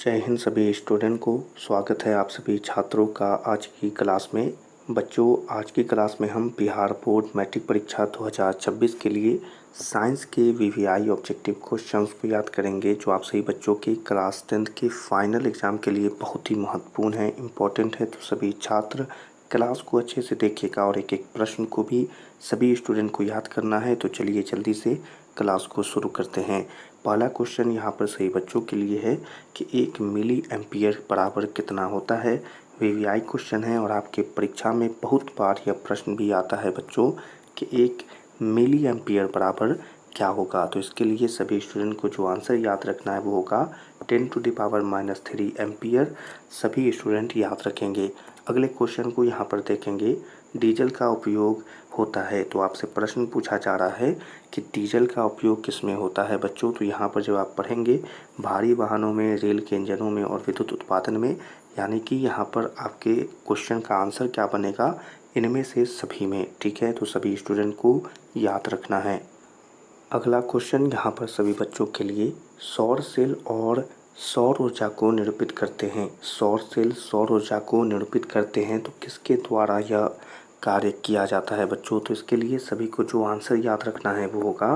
जय हिंद सभी स्टूडेंट को। स्वागत है आप सभी छात्रों का आज की क्लास में। बच्चों, आज की क्लास में हम बिहार बोर्ड मैट्रिक परीक्षा 2026 के लिए साइंस के वीवीआई ऑब्जेक्टिव क्वेश्चंस को याद करेंगे, जो आप सभी बच्चों के क्लास 10th के फाइनल एग्ज़ाम के लिए बहुत ही महत्वपूर्ण है, इम्पोर्टेंट है। तो सभी छात्र क्लास को अच्छे से देखिएगा और एक एक प्रश्न को भी सभी स्टूडेंट को याद करना है। तो चलिए जल्दी से क्लास को शुरू करते हैं। पहला क्वेश्चन यहाँ पर सही बच्चों के लिए है कि 1 मिली एम्पियर बराबर कितना होता है। वीवीआई क्वेश्चन है और आपके परीक्षा में बहुत बार यह प्रश्न भी आता है बच्चों कि 1 मिली एम्पियर बराबर क्या होगा। तो इसके लिए सभी स्टूडेंट को जो आंसर याद रखना है वो होगा 10⁻³ एम्पियर। सभी स्टूडेंट याद रखेंगे। अगले क्वेश्चन को यहाँ पर देखेंगे, डीजल का उपयोग होता है। तो आपसे प्रश्न पूछा जा रहा है कि डीजल का उपयोग किस में होता है बच्चों। तो यहाँ पर जब आप पढ़ेंगे भारी वाहनों में, रेल के इंजनों में और विद्युत उत्पादन में, यानी कि यहाँ पर आपके क्वेश्चन का आंसर क्या बनेगा, इनमें से सभी में। ठीक है, तो सभी स्टूडेंट को याद रखना है। अगला क्वेश्चन यहाँ पर सभी बच्चों के लिए, सौर सेल और सौर ऊर्जा को निरूपित करते हैं। सौर सेल सौर ऊर्जा को निरूपित करते हैं, तो किसके द्वारा यह कार्य किया जाता है बच्चों। तो इसके लिए सभी को जो आंसर याद रखना है वो होगा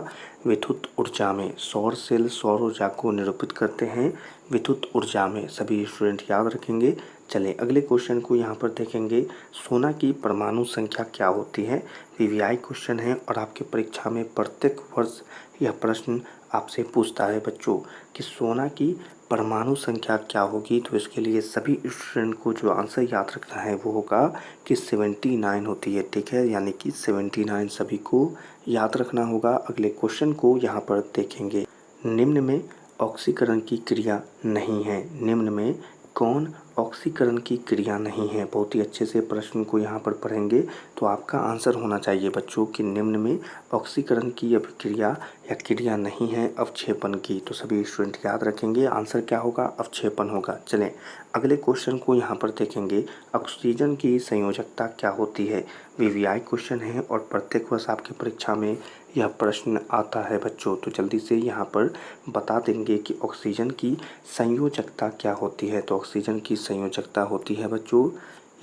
विद्युत ऊर्जा में। सौर सेल सौर ऊर्जा को निरूपित करते हैं विद्युत ऊर्जा में। सभी स्टूडेंट याद रखेंगे। चलें अगले क्वेश्चन को यहाँ पर देखेंगे, सोना की परमाणु संख्या क्या होती है। वीवीआई क्वेश्चन है और आपके परीक्षा में प्रत्येक वर्ष यह प्रश्न आपसे पूछता है बच्चों कि सोना की परमाणु संख्या क्या होगी। तो इसके लिए सभी स्टूडेंट को जो आंसर याद रखना है वो होगा कि 79 होती है। ठीक है, यानी कि 79 सभी को याद रखना होगा। अगले क्वेश्चन को यहाँ पर देखेंगे, निम्न में ऑक्सीकरण की क्रिया नहीं है। निम्न में कौन ऑक्सीकरण की क्रिया नहीं है। बहुत ही अच्छे से प्रश्न को यहाँ पर पढ़ेंगे तो आपका आंसर होना चाहिए बच्चों कि निम्न में ऑक्सीकरण की अभिक्रिया या क्रिया नहीं है अवक्षेपण की। तो सभी स्टूडेंट याद रखेंगे, आंसर क्या होगा, अवक्षेपण होगा। चलें अगले क्वेश्चन को यहाँ पर देखेंगे, ऑक्सीजन की संयोजकता क्या होती है। वीवीआई क्वेश्चन है और प्रत्येक वर्ष आपकी परीक्षा में यह प्रश्न आता है बच्चों। तो जल्दी से यहाँ पर बता देंगे कि ऑक्सीजन की संयोजकता क्या होती है। तो ऑक्सीजन की संयोजकता होती है बच्चों,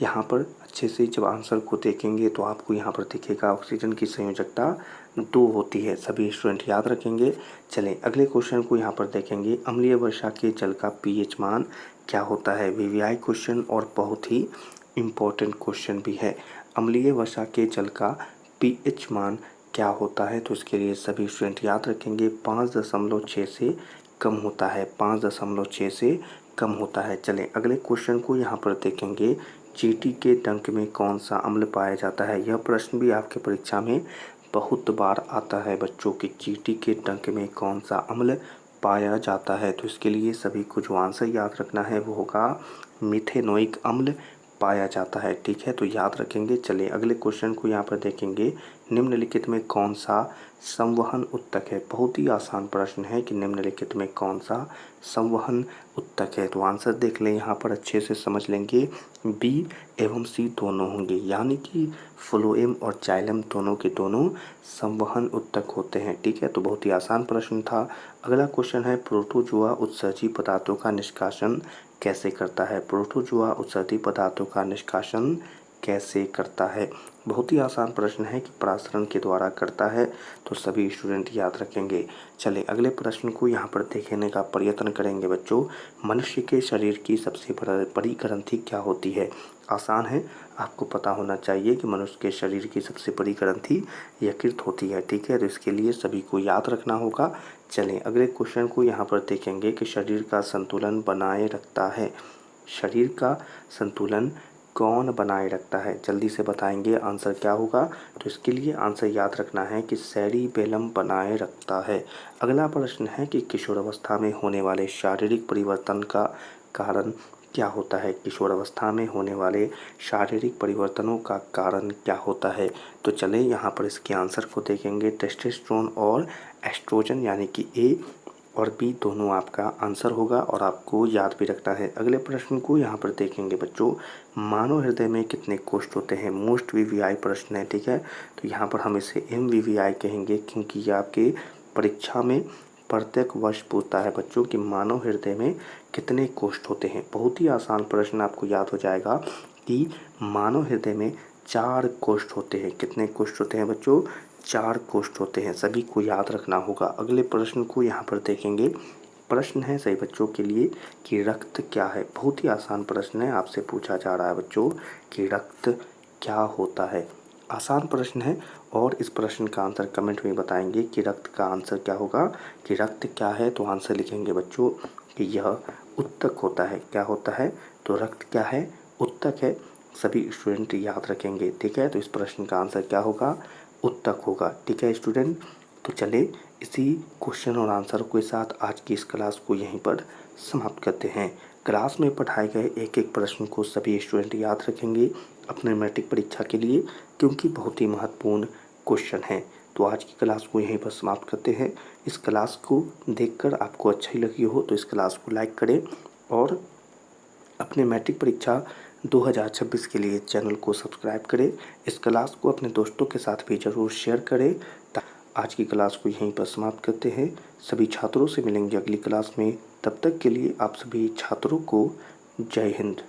यहाँ पर अच्छे से जब आंसर को देखेंगे तो आपको यहाँ पर दिखेगा ऑक्सीजन की संयोजकता 2 होती है। सभी स्टूडेंट याद रखेंगे। चलें अगले क्वेश्चन को यहाँ पर देखेंगे, अम्लीय वर्षा के जल का पीएच मान क्या होता है। वीवीआई क्वेश्चन और बहुत ही इम्पोर्टेंट क्वेश्चन भी है। अम्लीय वर्षा के जल का पीएच मान क्या होता है। तो इसके लिए सभी स्टूडेंट याद रखेंगे 5.6 से कम होता है। 5.6 से कम होता है। चलें अगले क्वेश्चन को यहाँ पर देखेंगे, चींटी के डंक में कौन सा अम्ल पाया जाता है। यह प्रश्न भी आपके परीक्षा में बहुत बार आता है बच्चों कि चींटी के डंक में कौन सा अम्ल पाया जाता है। तो इसके लिए सभी को जो आंसर याद रखना है वो होगा मिथेनोइक अम्ल पाया जाता है। ठीक है, तो याद रखेंगे। चलिए अगले क्वेश्चन को यहाँ पर देखेंगे, निम्नलिखित में कौन सा संवहन उत्तक है। बहुत ही आसान प्रश्न है कि निम्नलिखित में कौन सा संवहन उत्तक है। तो आंसर देख लें, यहाँ पर अच्छे से समझ लेंगे, बी एवं सी दोनों होंगे, यानी कि फ्लोएम और जाइलम दोनों के दोनों संवहन उत्तक होते हैं। ठीक है, तो बहुत ही आसान प्रश्न था। अगला क्वेश्चन है, प्रोटोजोआ उत्सर्जी पदार्थों का निष्कासन कैसे करता है। प्रोटोजोआ उत्सर्जी पदार्थों का निष्कासन कैसे करता है। बहुत ही आसान प्रश्न है कि परासरण के द्वारा करता है। तो सभी स्टूडेंट याद रखेंगे। चलिए अगले प्रश्न को यहाँ पर देखने का प्रयत्न करेंगे बच्चों, मनुष्य के शरीर की सबसे बड़ी ग्रंथि क्या होती है। आसान है, आपको पता होना चाहिए कि मनुष्य के शरीर की सबसे बड़ी ग्रंथि यकृत होती है। ठीक है, तो इसके लिए सभी को याद रखना होगा। चलें अगले क्वेश्चन को यहाँ पर देखेंगे कि शरीर का संतुलन बनाए रखता है। शरीर का संतुलन कौन बनाए रखता है, जल्दी से बताएंगे आंसर क्या होगा। तो इसके लिए आंसर याद रखना है कि सेरिबेलम बनाए रखता है। अगला प्रश्न है कि किशोरावस्था में होने वाले शारीरिक परिवर्तन का कारण क्या होता है। किशोरावस्था में होने वाले शारीरिक परिवर्तनों का कारण क्या होता है। तो चलें यहाँ पर इसके आंसर को देखेंगे, टेस्टोस्टेरोन और एस्ट्रोजन, यानी कि ए और बी दोनों आपका आंसर होगा और आपको याद भी रखना है। अगले प्रश्न को यहाँ पर देखेंगे बच्चों, मानव हृदय में कितने कोष्ठ होते हैं। मोस्ट वीवीआई प्रश्न है। ठीक है, तो यहाँ पर हम इसे MVVI कहेंगे क्योंकि ये आपके परीक्षा में प्रत्येक वर्ष पूछता है बच्चों कि मानव हृदय में कितने कोष्ठ होते हैं। बहुत ही आसान प्रश्न आपको याद हो जाएगा कि मानव हृदय में 4 कोष्ठ होते हैं। कितने कोष्ठ होते हैं बच्चों? 4 कोष्ठ होते हैं। सभी को याद रखना होगा। अगले प्रश्न को यहाँ पर देखेंगे। प्रश्न है सही बच्चों के लिए कि रक्त क्या है। बहुत ही आसान प्रश्न है, आपसे पूछा जा रहा है बच्चों कि रक्त क्या होता है। आसान प्रश्न है और इस प्रश्न का आंसर कमेंट में बताएंगे कि रक्त का आंसर क्या होगा। कि रक्त क्या है तो आंसर लिखेंगे बच्चों कि यह उत्तक होता है। क्या होता है? तो रक्त क्या है? उत्तक है। सभी स्टूडेंट याद रखेंगे, ठीक है। तो इस प्रश्न का आंसर क्या होगा? उत्तक होगा, ठीक है स्टूडेंट। तो चले इसी क्वेश्चन और आंसर के साथ आज की इस क्लास को यहीं पर समाप्त करते हैं। क्लास में पढ़ाए गए एक एक प्रश्न को सभी स्टूडेंट याद रखेंगे अपने मैट्रिक परीक्षा के लिए, क्योंकि बहुत ही महत्वपूर्ण क्वेश्चन है। तो आज की क्लास को यहीं पर समाप्त करते हैं। इस क्लास को देखकर आपको अच्छी लगी हो तो इस क्लास को लाइक करें और अपने मैट्रिक परीक्षा 2026 के लिए चैनल को सब्सक्राइब करें। इस क्लास को अपने दोस्तों के साथ भी ज़रूर शेयर करें। आज की क्लास को यहीं पर समाप्त करते हैं। सभी छात्रों से मिलेंगे अगली क्लास में। तब तक के लिए आप सभी छात्रों को जय हिंद।